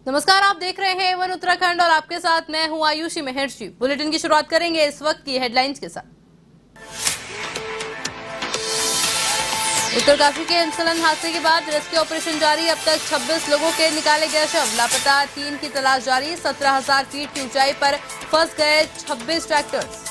नमस्कार, आप देख रहे हैं A1 उत्तराखंड और आपके साथ मैं हूं आयुषी महर्षि। बुलेटिन की शुरुआत करेंगे इस वक्त की हेडलाइंस के साथ। उत्तरकाशी के हिमस्खलन हादसे के बाद रेस्क्यू ऑपरेशन जारी। अब तक 26 लोगों के निकाले गए शव, लापता 3 की तलाश जारी। 17,000 फीट की ऊंचाई पर फंस गए 26 ट्रैक्टर्स।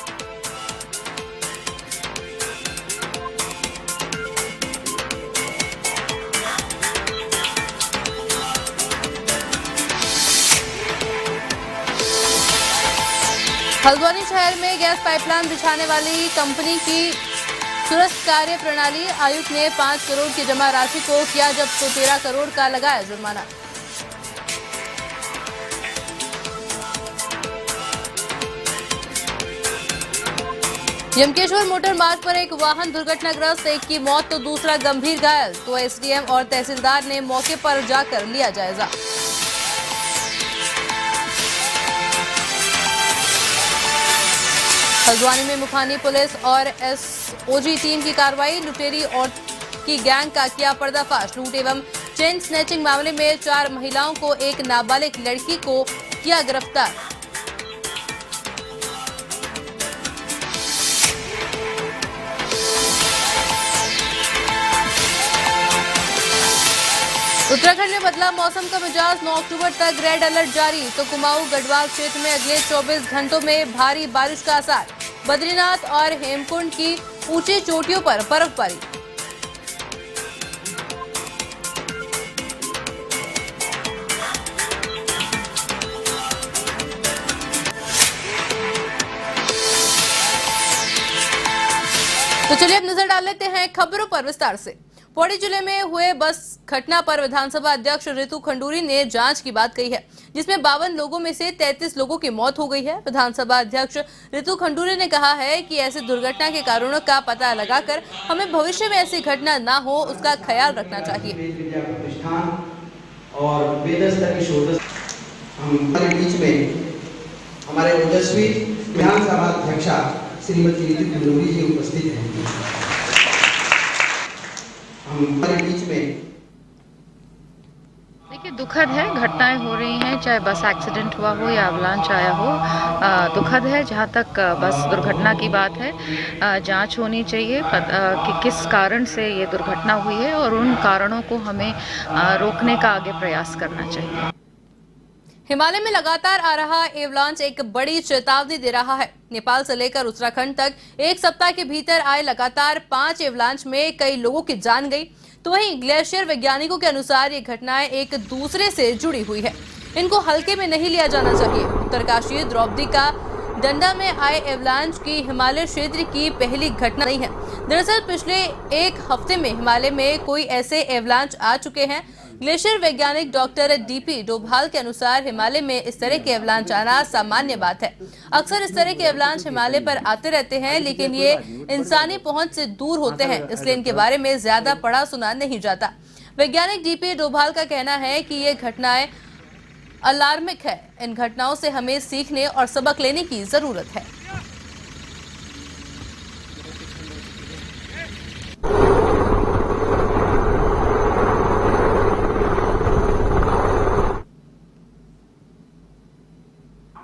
हल्द्वानी शहर में गैस पाइपलाइन बिछाने वाली कंपनी की सुरस्त कार्य प्रणाली। आयुक्त ने 5 करोड़ की जमा राशि को किया जब्त, तो 13 करोड़ का लगाया जुर्माना। यमकेश्वर मोटर मार्ग पर एक वाहन दुर्घटनाग्रस्त, एक की मौत तो दूसरा गंभीर घायल। तो एसडीएम और तहसीलदार ने मौके पर जाकर लिया जायजा। हल्द्वानी में मुखानी पुलिस और एसओजी टीम की कार्रवाई। लुटेरी और की गैंग का किया पर्दाफाश। लूट एवं चेन स्नैचिंग मामले में 4 महिलाओं को एक नाबालिग लड़की को किया गिरफ्तार। उत्तराखंड में बदला मौसम का मिजाज। 9 अक्टूबर तक रेड अलर्ट जारी। तो कुमाऊं गढ़वाल क्षेत्र में अगले 24 घंटों में भारी बारिश का आसार। बद्रीनाथ और हेमकुंड की ऊंची चोटियों पर बर्फबारी। तो चलिए अब नजर डाल लेते हैं खबरों पर विस्तार से। पौड़ी जिले में हुए बस घटना पर विधानसभा अध्यक्ष रितु खंडूरी ने जांच की बात कही है, जिसमें 52 लोगों में से 33 लोगों की मौत हो गई है। विधानसभा अध्यक्ष रितु खंडूरी ने कहा है कि ऐसी दुर्घटना के कारणों का पता लगाकर हमें भविष्य में ऐसी घटना न हो, उसका ख्याल रखना चाहिए। और हमारे बीच में हमारे ओजस्वी विधानसभा अध्यक्षा श्रीमती रितु खंडूरी जी उपस्थित हैं। हमारे बीच में देखिए, दुखद है, घटनाएं हो रही हैं, चाहे बस एक्सीडेंट हुआ हो या अवलांच आया हो। दुखद है। जहां तक बस दुर्घटना की बात है, जांच होनी चाहिए कि किस कारण से ये दुर्घटना हुई है और उन कारणों को हमें रोकने का आगे प्रयास करना चाहिए। हिमालय में लगातार आ रहा एवलांच एक बड़ी चेतावनी दे रहा है। नेपाल से लेकर उत्तराखंड तक एक सप्ताह के भीतर आए लगातार 5 एवलांच में कई लोगों की जान गई। तो वहीं ग्लेशियर वैज्ञानिकों के अनुसार ये घटनाएं एक दूसरे से जुड़ी हुई है, इनको हल्के में नहीं लिया जाना चाहिए। उत्तरकाशी द्रौपदी का डंडा में आए एवलांच की हिमालय क्षेत्र की पहली घटना नहीं है। दरअसल पिछले एक हफ्ते में हिमालय में कोई ऐसे एवलांच आ चुके हैं। ग्लेशियर वैज्ञानिक डॉक्टर डीपी डोभाल के अनुसार हिमालय में इस तरह के एवलांच आना सामान्य बात है। अक्सर इस तरह के एवलांच हिमालय पर आते रहते हैं, लेकिन ये इंसानी पहुंच से दूर होते हैं, इसलिए इनके बारे में ज्यादा पढ़ा सुना नहीं जाता। वैज्ञानिक डीपी डोभाल का कहना है कि ये घटनाएं अलार्मिक है। इन घटनाओं से हमें सीखने और सबक लेने की जरूरत है।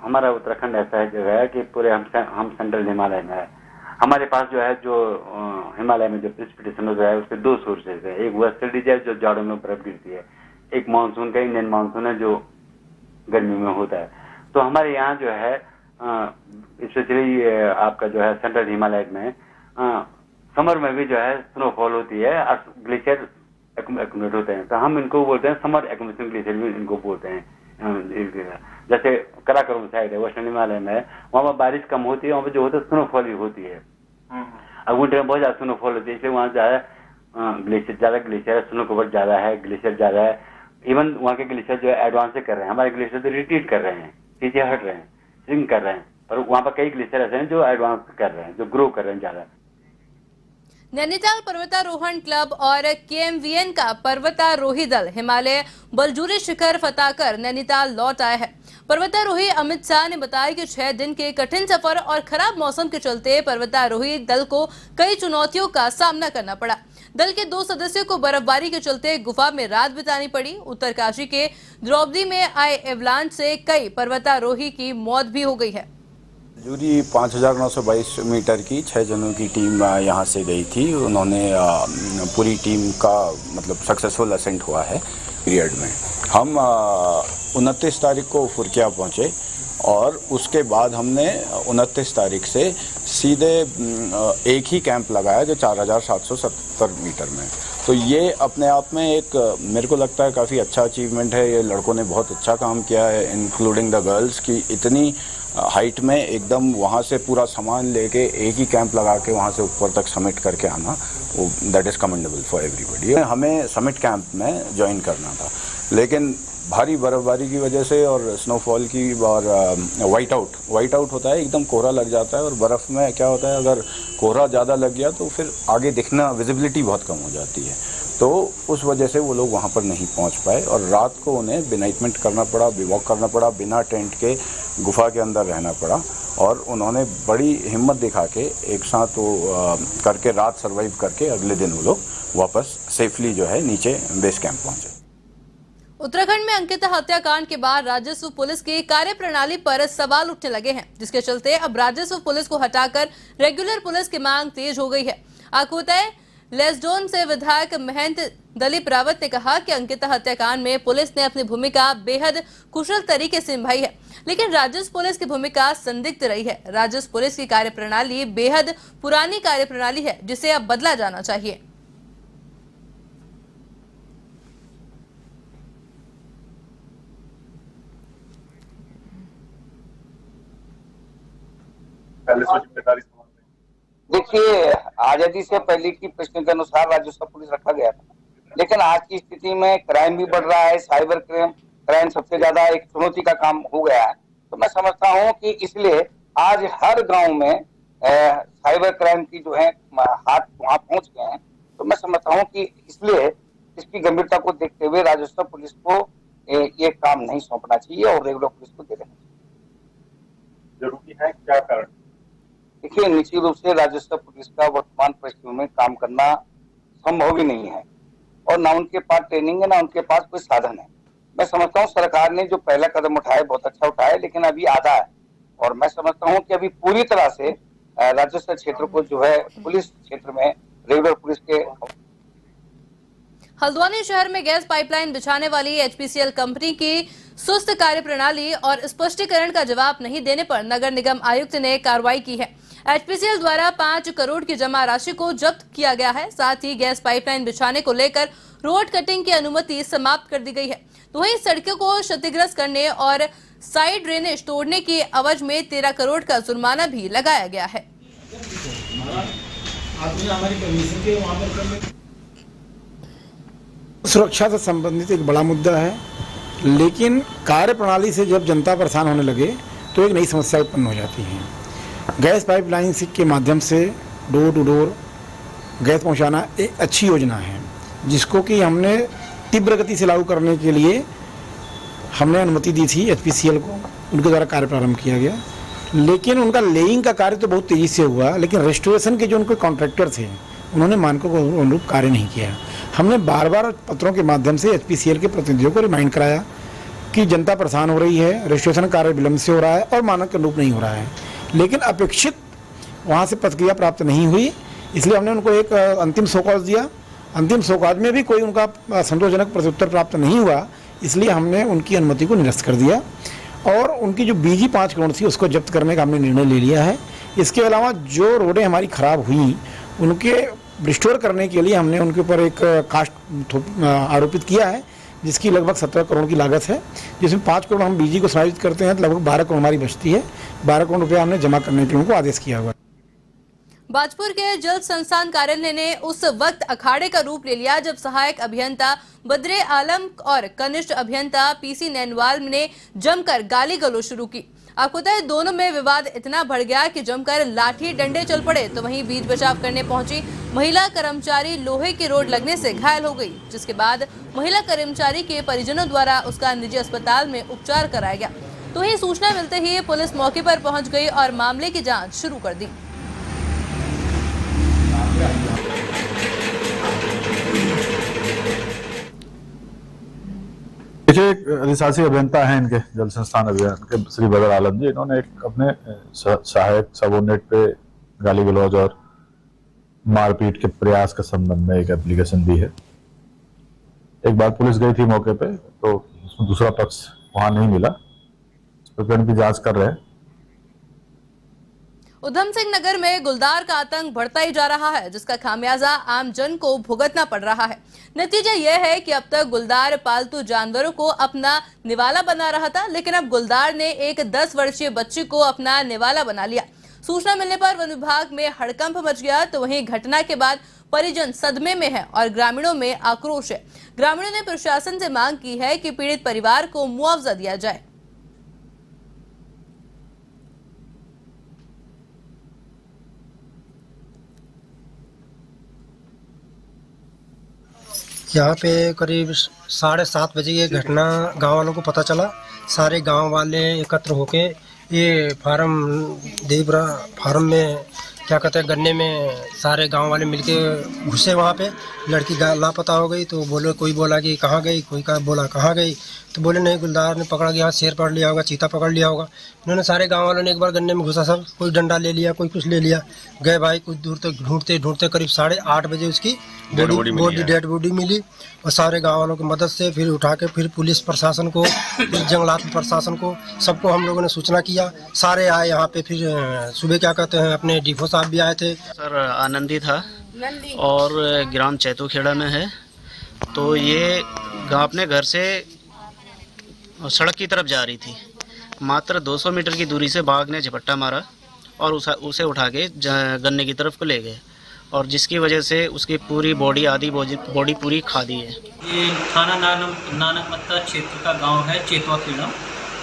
हमारा उत्तराखंड ऐसा है जगह है कि पूरे हम सेंट्रल हिमालय में है। हमारे पास जो है जो हिमालय में जो प्रेसिपिटेशन होता है उसके 2 सोर्सेज है। एक वेस्टर्न डिजायर जो जाड़ों में बर्फ गिरती है, एक मानसून का इंडियन मानसून है जो गर्मी में होता है। तो हमारे यहाँ जो है स्पेशली आपका जो है सेंट्रल हिमालय में समर में भी जो है स्नोफॉल होती है और ग्लेशियर एक्यूमुलेट होते हैं। तो हम इनको बोलते हैं समर एक्यूमुलेशन ग्लेशियर भी इनको बोलते हैं। जैसे कराकोरम साइड है वेस्टर्न हिमालय में, वहाँ पर बारिश कम होती है, वहाँ पर जो होता है स्नोफॉल ही होती है। अब विंटर में बहुत ज्यादा स्नोफॉल होती है, इसलिए वहाँ ज्यादा ग्लेशियर स्नो कवर ज्यादा है, ग्लेशियर ज्यादा है। इवन वहाँ के ग्लेशियर जो है एडवांस से कर रहे हैं, हमारे ग्लेशियर तो रिट्रीट कर रहे हैं, पीछे हट रहे हैं, स्विंग कर रहे हैं। पर वहाँ पर कई ग्लेशियर ऐसे हैं जो एडवांस कर रहे हैं, जो ग्रो कर रहे हैं ज्यादा। नैनीताल पर्वतारोहण क्लब और केएमवीएन का पर्वतारोही दल हिमालय बलजूरी शिखर फतह कर नैनीताल लौट आया है। पर्वतारोही अमित शाह ने बताया कि 6 दिन के कठिन सफर और खराब मौसम के चलते पर्वतारोही दल को कई चुनौतियों का सामना करना पड़ा। दल के 2 सदस्यों को बर्फबारी के चलते गुफा में रात बितानी पड़ी। उत्तरकाशी के द्रौपदी में आए एवलांच से कई पर्वतारोही की मौत भी हो गई है। जूरी 5922 मीटर की 6 जनों की टीम यहाँ से गई थी। उन्होंने पूरी टीम का मतलब सक्सेसफुल असेंट हुआ है पीरियड में। हम 29 तारीख को फुरकिया पहुँचे और उसके बाद हमने 29 तारीख से सीधे एक ही कैंप लगाया जो 4770 मीटर में। तो ये अपने आप में एक मेरे को लगता है काफ़ी अच्छा अचीवमेंट है। ये लड़कों ने बहुत अच्छा काम किया है, इंक्लूडिंग द गर्ल्स, की इतनी हाइट में एकदम वहाँ से पूरा सामान लेके एक ही कैंप लगा के वहाँ से ऊपर तक समिट करके आना, वो that is commendable for everybody. हमें समिट कैंप में ज्वाइन करना था, लेकिन भारी बर्फबारी की वजह से और स्नोफॉल की और वाइट आउट होता है, एकदम कोहरा लग जाता है। और बर्फ़ में क्या होता है, अगर कोहरा ज़्यादा लग गया तो फिर आगे दिखना, विजिबिलिटी बहुत कम हो जाती है। तो उस वजह से वो लोग वहाँ पर नहीं पहुँच पाए और रात को उन्हें बिनाइटमेंट करना पड़ा, बिवॉक करना पड़ा, बिना टेंट के गुफा के अंदर रहना पड़ा। और उन्होंने बड़ी हिम्मत दिखा के एक साथ वो करके रात सर्वाइव करके अगले दिन वो लोग वापस सेफली जो है नीचे बेस कैंप पहुँचे। उत्तराखंड में अंकिता हत्याकांड के बाद राजस्व पुलिस की कार्यप्रणाली पर सवाल उठने लगे हैं, जिसके चलते अब राजस्व पुलिस को हटाकर रेगुलर पुलिस की मांग तेज हो गई है। आकुतय लेसडोन से विधायक महंत दलीप रावत ने कहा कि अंकिता हत्याकांड में पुलिस ने अपनी भूमिका बेहद कुशल तरीके से निभाई है, लेकिन राजस्व पुलिस की भूमिका संदिग्ध रही है। राजस्व पुलिस की कार्यप्रणाली बेहद पुरानी कार्यप्रणाली है, जिसे अब बदला जाना चाहिए। देखिए, आजादी से पहले की प्रश्न के अनुसार राजस्व पुलिस रखा गया था, लेकिन आज की स्थिति में क्राइम भी बढ़ रहा है, साइबर क्राइम सबसे ज्यादा एक चुनौती का काम हो गया है। तो मैं समझता हूं कि इसलिए आज हर गांव में साइबर क्राइम की जो है हाथ वहां पहुंच गए हैं। तो मैं समझता हूं कि इसलिए इसकी गंभीरता को देखते हुए राजस्व पुलिस को ये काम नहीं सौंपना चाहिए और रेगुलर पुलिस को दे देना चाहिए। जरूरी है, क्या कारण? देखिए, निश्चित रूप से राजस्व पुलिस का वर्तमान परिस्थितियों में काम करना संभव ही नहीं है और ना उनके पास ट्रेनिंग है, ना उनके पास कोई साधन है। मैं समझता हूँ सरकार ने जो पहला कदम उठाया बहुत अच्छा उठाया, लेकिन अभी आधा है और मैं समझता हूँ कि अभी पूरी तरह से राजस्व क्षेत्र को जो है पुलिस क्षेत्र में रेगुलर पुलिस के। हल्द्वानी शहर में गैस पाइपलाइन बिछाने वाली एचपीसीएल कंपनी की सुस्त कार्यप्रणाली और स्पष्टीकरण का जवाब नहीं देने पर नगर निगम आयुक्त ने कार्रवाई की है। एचपीसीएल द्वारा 5 करोड़ की जमा राशि को जब्त किया गया है। साथ ही गैस पाइपलाइन बिछाने को लेकर रोड कटिंग की अनुमति समाप्त कर दी गई है। तो वहीं सड़कों को क्षतिग्रस्त करने और साइड ड्रेनेज तोड़ने की एवज में 13 करोड़ का जुर्माना भी लगाया गया है। सुरक्षा से संबंधित एक बड़ा मुद्दा है, लेकिन कार्यप्रणाली से जब जनता परेशान होने लगे तो एक नई समस्या उत्पन्न हो जाती है। गैस पाइपलाइन के माध्यम से डोर टू डोर गैस पहुंचाना एक अच्छी योजना है, जिसको कि हमने तीव्र गति से लागू करने के लिए हमने अनुमति दी थी एचपीसीएल को, उनके द्वारा कार्य प्रारंभ किया गया। लेकिन उनका लेइंग का कार्य तो बहुत तेज़ी से हुआ, लेकिन रेस्टोरेशन के जो उनके कॉन्ट्रैक्टर थे उन्होंने मानकों को अनुरूप कार्य नहीं किया। हमने बार बार पत्रों के माध्यम से एचपीसीएल के प्रतिनिधियों को रिमाइंड कराया कि जनता परेशान हो रही है, रेस्टोरेशन कार्य विलंब से हो रहा है और मानक के अनुरूप नहीं हो रहा है, लेकिन अपेक्षित वहाँ से प्रतिक्रिया प्राप्त नहीं हुई। इसलिए हमने उनको एक अंतिम शोकॉज दिया। अंतिम शोकॉज में भी कोई उनका संतोषजनक प्रत्युत्तर प्राप्त नहीं हुआ, इसलिए हमने उनकी अनुमति को निरस्त कर दिया और उनकी जो बीजी 5 करोड़ थी उसको जब्त करने का हमने निर्णय ले लिया है। इसके अलावा जो रोडें हमारी खराब हुई उनके रिस्टोर करने के लिए हमने उनके ऊपर एक कास्ट आरोपित किया है, जिसकी लगभग 17 करोड़ की लागत है, जिसमें 5 करोड़ हम बीजी को समायोजित करते हैं तो लगभग 12 करोड़ हमारी बचती है। 12 करोड़ रुपया हमने जमा करने के लिए उनको आदेश किया हुआ है। बाजपुर के जल संस्थान कार्यालय ने उस वक्त अखाड़े का रूप ले लिया जब सहायक अभियंता बद्रे आलम और कनिष्ठ अभियंता पीसी नैनवाल ने जमकर गाली गलौज शुरू की। आपको बता दें, दोनों में विवाद इतना बढ़ गया कि जमकर लाठी डंडे चल पड़े। तो वहीं बीच बचाव करने पहुंची महिला कर्मचारी लोहे की रोड लगने से घायल हो गई, जिसके बाद महिला कर्मचारी के परिजनों द्वारा उसका निजी अस्पताल में उपचार कराया गया। तो वहीं सूचना मिलते ही पुलिस मौके पर पहुंच गई और मामले की जाँच शुरू कर दी। देखिए, एक अधिशासी अभियंता हैं इनके जल संस्थान अभियान के श्री बदर आलम जी, इन्होंने एक अपने सहायक सबोर्डिनेट पे गाली गलौज और मारपीट के प्रयास के संबंध में एक एप्लीकेशन दी है। एक बार पुलिस गई थी मौके पे, तो उसमें दूसरा पक्ष वहां नहीं मिला। इस प्रकरण की जांच कर रहे हैं। उधम सिंह नगर में गुलदार का आतंक बढ़ता ही जा रहा है, जिसका खामियाजा आम जन को भुगतना पड़ रहा है। नतीजा यह है कि अब तक गुलदार पालतू जानवरों को अपना निवाला बना रहा था, लेकिन अब गुलदार ने एक 10 वर्षीय बच्ची को अपना निवाला बना लिया। सूचना मिलने पर वन विभाग में हड़कंप मच गया, तो वहीं घटना के बाद परिजन सदमे में है और ग्रामीणों में आक्रोश है। ग्रामीणों ने प्रशासन से मांग की है कि पीड़ित परिवार को मुआवजा दिया जाए। यहाँ पे करीब 7:30 बजे ये घटना गांव वालों को पता चला। सारे गांव वाले एकत्र होके ये फार्म में क्या कहते हैं, गन्ने में सारे गांव वाले मिलके घुसे। वहाँ पे लड़की लापता हो गई, तो कोई बोला कि कहाँ गई, कोई बोला कहाँ गई, तो बोले नहीं गुलदार ने पकड़ा गया, शेर पकड़ लिया होगा, चीता पकड़ लिया होगा। इन्होंने सारे गांव वालों ने एक बार गन्ने में घुसा, सब कोई डंडा ले लिया, कोई कुछ ले लिया। गए भाई कुछ दूर तक ढूंढते ढूंढते करीब 8:30 बजे उसकी डेड बॉडी मिली। और सारे गाँव वालों की मदद से फिर उठा के फिर पुलिस प्रशासन को, फिर जंगलात प्रशासन को, सबको हम लोगों ने सूचना किया। सारे आए यहाँ पे। फिर सुबह क्या कहते हैं, अपने डीफो साहब भी आए थे। सर आनंदी था और ग्राम चैतुखेड़ा में है। तो ये अपने घर से सड़क की तरफ जा रही थी। मात्र 200 मीटर की दूरी से बाघ ने झपट्टा मारा और उसे उठा के गन्ने की तरफ को ले गए, और जिसकी वजह से उसकी पूरी बॉडी बॉडी पूरी खा दी है। ये थाना नानकमत्ता क्षेत्र का गांव है चेतुखेड़ा।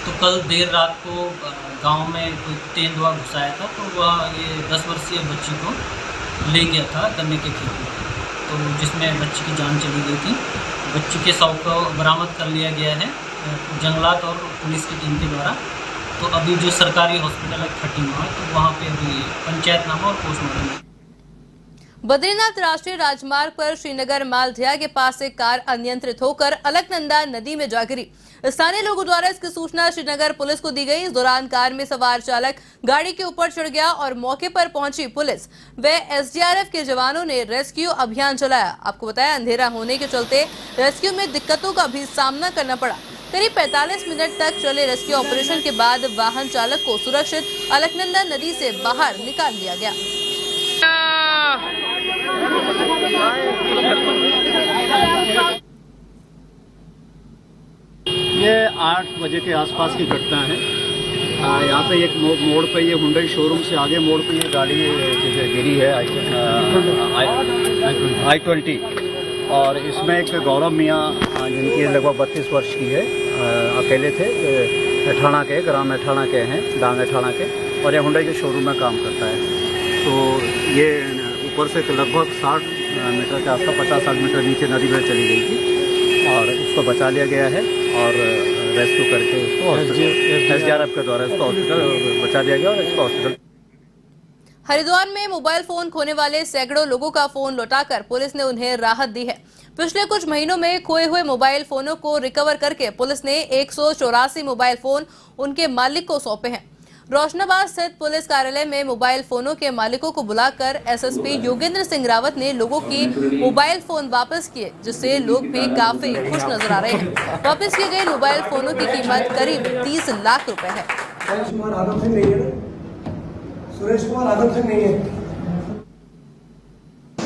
तो कल देर रात को गांव में कोई तेंदुआ घुसाया था, तो वह ये 10 वर्षीय बच्ची को ले गया था गन्ने के खेत में, तो जिसमें बच्ची की जान चली गई थी। बच्ची के शव को बरामद कर लिया गया है जंगलात और पुलिस की टीम के द्वारा। तो अभी जो सरकारी हॉस्पिटल है खटीमा, तो वहाँ पे अभी पंचायतनामा और पोस्टमार्टम। बद्रीनाथ राष्ट्रीय राजमार्ग पर श्रीनगर मालधिया के पास एक कार अनियंत्रित होकर अलकनंदा नदी में जा गिरी। स्थानीय लोगों द्वारा इसकी सूचना श्रीनगर पुलिस को दी गई। इस दौरान कार में सवार चालक गाड़ी के ऊपर चढ़ गया और मौके पर पहुंची पुलिस व एसडीआरएफ के जवानों ने रेस्क्यू अभियान चलाया। आपको बताया, अंधेरा होने के चलते रेस्क्यू में दिक्कतों का भी सामना करना पड़ा। करीब 45 मिनट तक चले रेस्क्यू ऑपरेशन के बाद वाहन चालक को सुरक्षित अलकनंदा नदी से बाहर निकाल लिया गया। ये 8 बजे के आसपास की घटना है। यहाँ पे एक मोड़ पे ये हुंडई शोरूम से आगे मोड़ पे ये गाड़ी गिरी है i20, और इसमें एक गौरव मियाँ जिनकी लगभग 32 वर्ष की है, अकेले थे, एठाणा के, ग्राम एठाणा के हैं, डांग एठाणा के, और ये हुंडई के शोरूम में काम करता है। तो ये ऊपर से लगभग 60 मीटर के आसपास 50-60 मीटर नीचे नदी में चली गई थी, और उसको बचा लिया गया है और रेस्क्यू करके उसको एसडीआरएफ के द्वारा इसको हॉस्पिटल बचा दिया गया और इसको हॉस्पिटल। हरिद्वार में मोबाइल फोन खोने वाले सैकड़ों लोगों का फोन लौटाकर पुलिस ने उन्हें राहत दी है। पिछले कुछ महीनों में खोए हुए मोबाइल फोनों को रिकवर करके पुलिस ने 184 मोबाइल फोन उनके मालिक को सौंपे हैं। रोशनाबाद स्थित पुलिस कार्यालय में मोबाइल फोनों के मालिकों को बुलाकर एसएसपी योगेंद्र सिंह रावत ने लोगों की मोबाइल फोन वापस किए, जिससे लोग भी काफी खुश नजर आ रहे हैं। वापस किए गए मोबाइल फोनों की कीमत करीब 30 लाख रुपए है।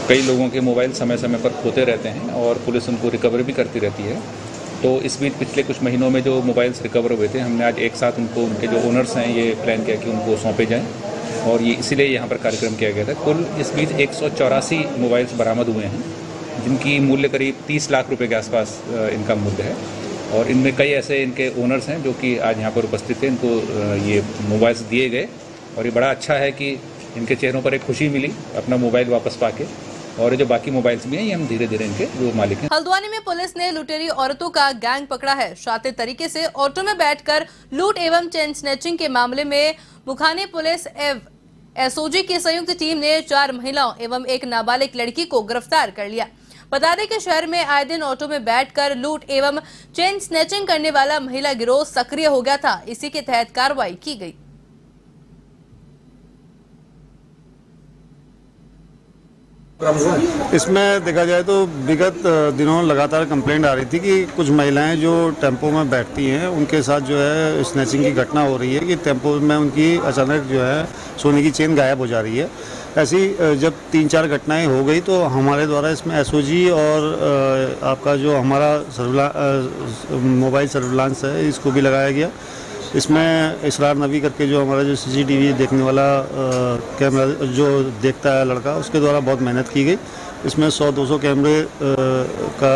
कई लोगों के मोबाइल समय समय पर खोते रहते हैं और पुलिस उनको रिकवर भी करती रहती है। तो इस बीच पिछले कुछ महीनों में जो मोबाइल्स रिकवर हुए थे, हमने आज एक साथ उनको, उनके जो ओनर्स हैं, ये प्लान किया कि उनको सौंपे जाएं, और ये इसीलिए यहाँ पर कार्यक्रम किया गया था। कुल इस बीच 184 मोबाइल्स बरामद हुए हैं, जिनकी मूल्य करीब 30 लाख रुपए के आसपास इनका मूल्य है। और इनमें कई ऐसे इनके ओनर्स हैं जो कि आज यहाँ पर उपस्थित थे, इनको ये मोबाइल्स दिए गए, और ये बड़ा अच्छा है कि इनके चेहरों पर एक खुशी मिली अपना मोबाइल वापस पाके। और जो बाकी मोबाइल्स भी हैं, ये हम धीरे धीरे इनके जो मालिक हैं। हल्द्वानी में पुलिस ने लुटेरी औरतों का गैंग पकड़ा है। शातिर तरीके से ऑटो में बैठकर लूट एवं चेन स्नैचिंग के मामले में मुखाने पुलिस एसओजी की संयुक्त टीम ने 4 महिलाओं एवं एक नाबालिग लड़की को गिरफ्तार कर लिया। बता दें कि शहर में आए दिन ऑटो में बैठकर लूट एवं चेन स्नैचिंग करने वाला महिला गिरोह सक्रिय हो गया था। इसी के तहत कार्रवाई की गई। इसमें देखा जाए तो विगत दिनों लगातार कंप्लेंट आ रही थी कि कुछ महिलाएं जो टेंपो में बैठती हैं उनके साथ जो है स्नैचिंग की घटना हो रही है कि टेंपो में उनकी अचानक जो है सोने की चेन गायब हो जा रही है। ऐसी जब 3-4 घटनाएं हो गई तो हमारे द्वारा इसमें एसओजी और आपका जो हमारा मोबाइल सर्विलांस है इसको भी लगाया गया। इसमें इसरार नबी करके जो हमारा जो सीसीटीवी देखने वाला कैमरा जो देखता है लड़का, उसके द्वारा बहुत मेहनत की गई। इसमें 100-200 कैमरे का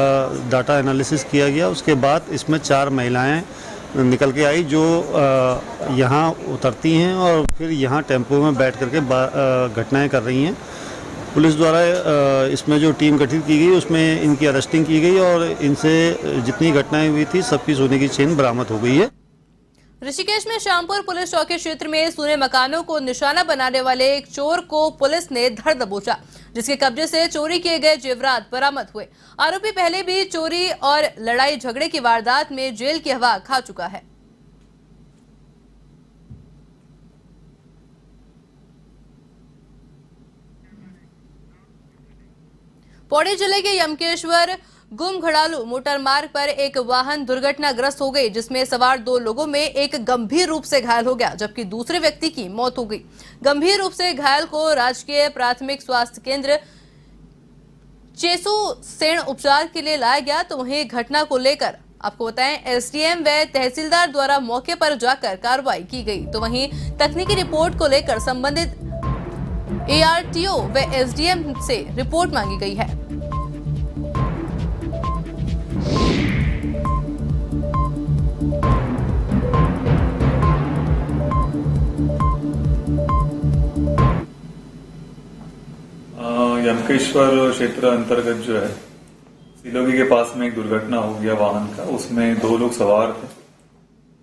डाटा एनालिसिस किया गया। उसके बाद इसमें 4 महिलाएं निकल के आई जो यहाँ उतरती हैं और फिर यहाँ टेंपो में बैठ करके घटनाएं कर रही हैं। पुलिस द्वारा इसमें जो टीम गठित की गई उसमें इनकी अरेस्टिंग की गई और इनसे जितनी घटनाएं हुई थी सबकी सोने की चेन बरामद हो गई है। ऋषिकेश में श्यामपुर पुलिस चौकी क्षेत्र में सूने मकानों को निशाना बनाने वाले एक चोर को पुलिस ने धर दबोचा, जिसके कब्जे से चोरी किए गए जेवरात बरामद हुए। आरोपी पहले भी चोरी और लड़ाई झगड़े की वारदात में जेल की हवा खा चुका है। पौड़ी जिले के यमकेश्वर गुमघड़ालू मोटर मार्ग पर एक वाहन दुर्घटनाग्रस्त हो गई, जिसमें सवार 2 लोगों में एक गंभीर रूप से घायल हो गया जबकि दूसरे व्यक्ति की मौत हो गई। गंभीर रूप से घायल को राजकीय प्राथमिक स्वास्थ्य केंद्र चेसू सेण उपचार के लिए लाया गया। तो वहीं घटना को लेकर आपको बताएं एसडीएम व तहसीलदार द्वारा मौके पर जाकर कार्रवाई की गई। तो वहीं तकनीकी रिपोर्ट को लेकर संबंधित एआरटीओ व एसडीएम से रिपोर्ट मांगी गई है। यमकेश्वर क्षेत्र अंतर्गत जो है सिलोगी के पास में एक दुर्घटना हो गया वाहन का। उसमें 2 लोग सवार थे।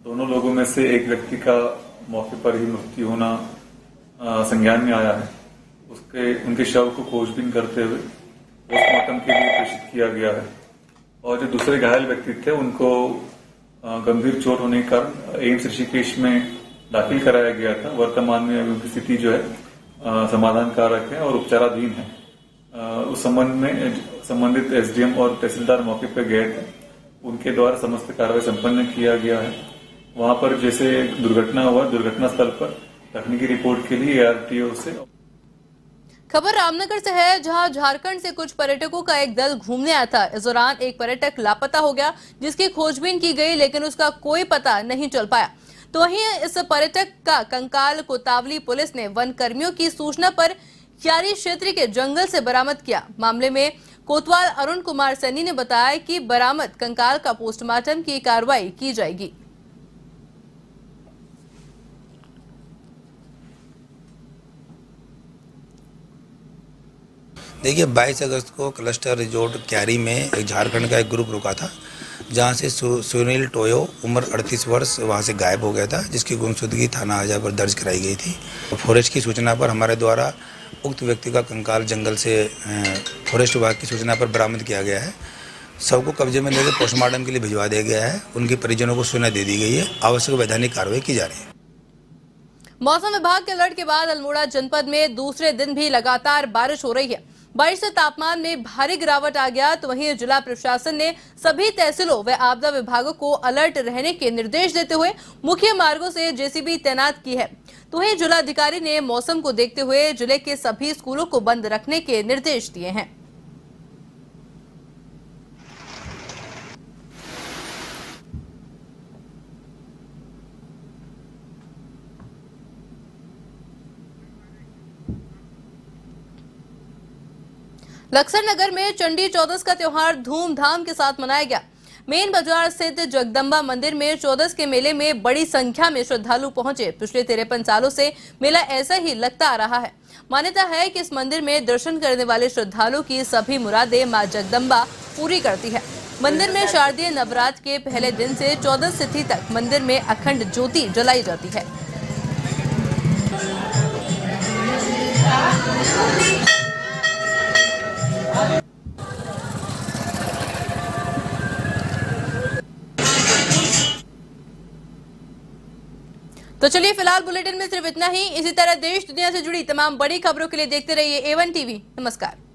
दोनों लोगों में से एक व्यक्ति का मौके पर ही मृत्यु होना संज्ञान में आया है। उनके शव को खोजबीन करते हुए पोस्टमार्टम के लिए प्रेषित किया गया है और जो दूसरे घायल व्यक्ति थे उनको गंभीर चोट होने के कारण एम्स ऋषिकेश में दाखिल कराया गया था। वर्तमान में उनकी स्थिति जो है समाधान कारक है और उपचाराधीन है। उस संबंध में संबंधित एसडीएम और तहसीलदार मौके पर गए थे। उनके द्वारा समस्त कार्रवाई संपन्न किया गया है। वहां पर जैसे दुर्घटना हुआ, दुर्घटना स्थल पर तकनीकी रिपोर्ट के लिए एआरटीओ से। खबर रामनगर से है, जहां झारखंड से कुछ पर्यटकों का एक दल घूमने आया था। इस दौरान एक पर्यटक लापता हो गया, जिसकी खोजबीन की गई लेकिन उसका कोई पता नहीं चल पाया। तो वहीं इस पर्यटक का कंकाल कोतावली पुलिस ने वन कर्मियों की सूचना पर क्यारी क्षेत्र के जंगल से बरामद किया। मामले में कोतवाल अरुण कुमार सैनी ने बताया कि बरामद कंकाल का पोस्टमार्टम की कार्रवाई की जाएगी। देखिए 22 अगस्त को क्लस्टर रिजोर्ट क्यारी में एक झारखंड का एक ग्रुप रुका था, जहां से सुनील टोयो उम्र 38 वर्ष वहां से गायब हो गया था, जिसकी गुमशुदगी थाना हजा पर दर्ज कराई गई थी। फॉरेस्ट की सूचना पर हमारे द्वारा उक्त व्यक्ति का कंकाल जंगल से फॉरेस्ट विभाग की सूचना पर बरामद किया गया है। सबको कब्जे में लेकर पोस्टमार्टम के लिए भिजवा दिया गया है। उनके परिजनों को सूचना दे दी गई है। आवश्यक वैधानिक कार्रवाई की जा रही है। मौसम विभाग के अलर्ट के बाद अल्मोड़ा जनपद में दूसरे दिन भी लगातार बारिश हो रही है। बारिश से तापमान में भारी गिरावट आ गया। तो वहीं जिला प्रशासन ने सभी तहसीलों व आपदा विभागों को अलर्ट रहने के निर्देश देते हुए मुख्य मार्गों से जेसीबी तैनात की है। तो वहीं जिलाधिकारी ने मौसम को देखते हुए जिले के सभी स्कूलों को बंद रखने के निर्देश दिए हैं। लक्सर नगर में चंडी चौदस का त्योहार धूमधाम के साथ मनाया गया। मेन बाजार स्थित जगदम्बा मंदिर में चौदस के मेले में बड़ी संख्या में श्रद्धालु पहुंचे। पिछले 53 सालों से मेला ऐसा ही लगता आ रहा है। मान्यता है कि इस मंदिर में दर्शन करने वाले श्रद्धालु की सभी मुरादें मां जगदम्बा पूरी करती है। मंदिर में शारदीय नवरात्र के पहले दिन से चौदस तिथि तक मंदिर में अखंड ज्योति जलाई जाती है। तो चलिए फिलहाल बुलेटिन में सिर्फ इतना ही। इसी तरह देश दुनिया से जुड़ी तमाम बड़ी खबरों के लिए देखते रहिए A1 TV। नमस्कार।